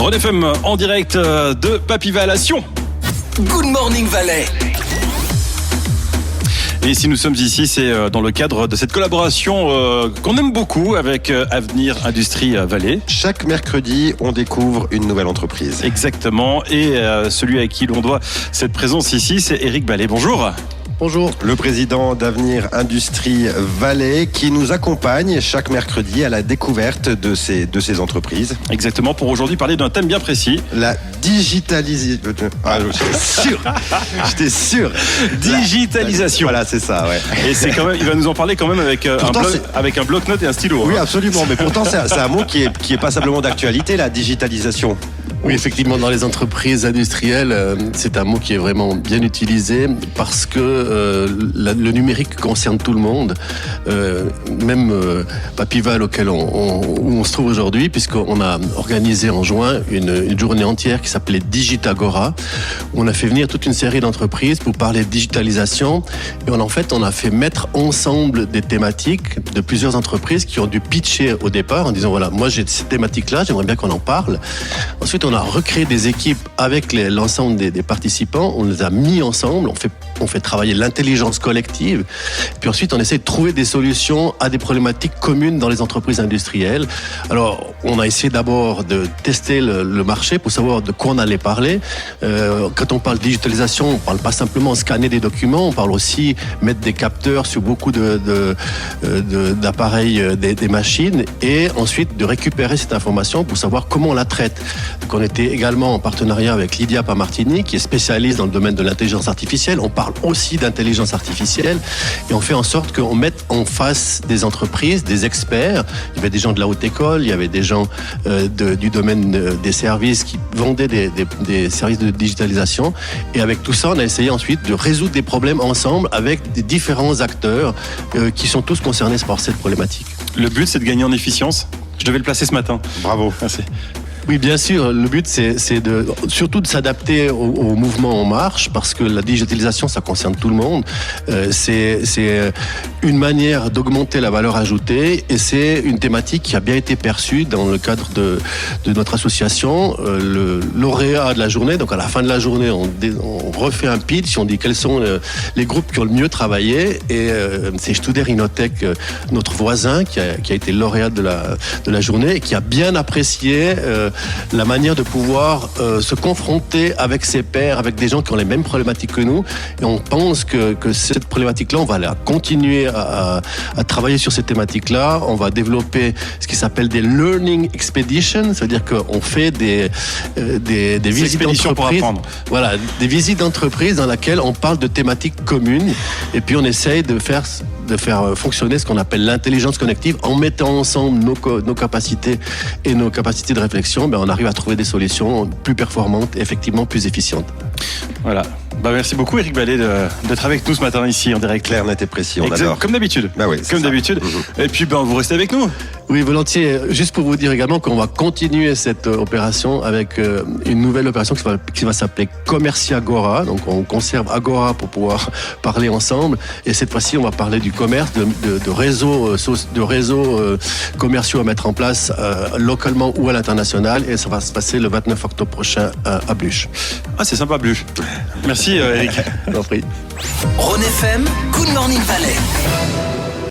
Rhône FM en direct de Papy-Val à Sion. Good Morning Valais. Et si nous sommes ici, c'est dans le cadre de cette collaboration qu'on aime beaucoup avec Avenir Industrie Valais. Chaque mercredi, on découvre une nouvelle entreprise. Exactement. Et celui à qui l'on doit cette présence ici, c'est Éric Ballet. Bonjour. Bonjour. Le président d'Avenir Industrie Valais qui nous accompagne chaque mercredi à la découverte de ces entreprises. Exactement, pour aujourd'hui parler d'un thème bien précis. La digitalisation. Ah, j'étais sûr. Digitalisation. Voilà, c'est ça, ouais. Et c'est quand même, il va nous en parler quand même avec un bloc-notes et un stylo. Oui, absolument. Mais pourtant, c'est un mot qui est pas simplement d'actualité, la digitalisation. Oui, effectivement, dans les entreprises industrielles, c'est un mot qui est vraiment bien utilisé parce que le numérique concerne tout le monde, même Papy-Val où on se trouve aujourd'hui, puisqu'on a organisé en juin une journée entière qui s'appelait Digitagora. On a fait venir toute une série d'entreprises pour parler de digitalisation et on a fait mettre ensemble des thématiques de plusieurs entreprises qui ont dû pitcher au départ en disant voilà, moi j'ai cette thématique-là, j'aimerais bien qu'on en parle. Ensuite, on a recréé des équipes avec l'ensemble des participants, on les a mis ensemble, on fait travailler l'intelligence collective, puis ensuite on essaie de trouver des solutions à des problématiques communes dans les entreprises industrielles. Alors, on a essayé d'abord de tester le marché pour savoir de quoi on allait parler. Quand on parle de digitalisation, on parle pas simplement scanner des documents, on parle aussi mettre des capteurs sur beaucoup d'appareils, des machines, et ensuite de récupérer cette information pour savoir comment on la traite. Donc, on était également en partenariat avec Lydia Pamartini, qui est spécialiste dans le domaine de l'intelligence artificielle. On parle aussi d'intelligence artificielle et on fait en sorte qu'on mette en face des entreprises, des experts. Il y avait des gens de la haute école, il y avait des gens du domaine des services qui vendaient des services de digitalisation. Et avec tout ça, on a essayé ensuite de résoudre des problèmes ensemble avec des différents acteurs qui sont tous concernés par cette problématique. Le but, c'est de gagner en efficience. Je devais le placer ce matin. Bravo. Merci. Oui, bien sûr. Le but, c'est surtout de s'adapter au mouvement en marche, parce que la digitalisation, ça concerne tout le monde. C'est une manière d'augmenter la valeur ajoutée, et c'est une thématique qui a bien été perçue dans le cadre de notre association. Le lauréat de la journée, donc à la fin de la journée, on refait un pitch, on dit quels sont les groupes qui ont le mieux travaillé, et c'est Studer Innotech, notre voisin, qui a été lauréat de la journée, et qui a bien apprécié la manière de pouvoir se confronter avec ses pairs, avec des gens qui ont les mêmes problématiques que nous. Et on pense que cette problématique-là, on va la continuer à travailler sur cette thématique-là. On va développer ce qui s'appelle des learning expeditions, c'est-à-dire qu'on fait des visites d'entreprise. Voilà, des visites d'entreprise dans lesquelles on parle de thématiques communes, et puis on essaye de faire fonctionner ce qu'on appelle l'intelligence collective en mettant ensemble nos capacités et nos capacités de réflexion. On arrive à trouver des solutions plus performantes et effectivement plus efficientes. Voilà. Merci beaucoup Éric Ballet d'être avec nous ce matin ici en direct. Clair, net et précis, on adore. Comme d'habitude. Oui, comme d'habitude. Et puis vous restez avec nous. Oui, volontiers. Juste pour vous dire également qu'on va continuer cette opération avec une nouvelle opération qui va s'appeler Commerciagora. Donc on conserve Agora pour pouvoir parler ensemble. Et cette fois-ci, on va parler du commerce, de réseaux commerciaux à mettre en place localement ou à l'international. Et ça va se passer le 29 octobre prochain à Bluche. Ah, c'est sympa Bluche. Merci Éric. Je t'en prie. Rhône FM, Good Morning Valais.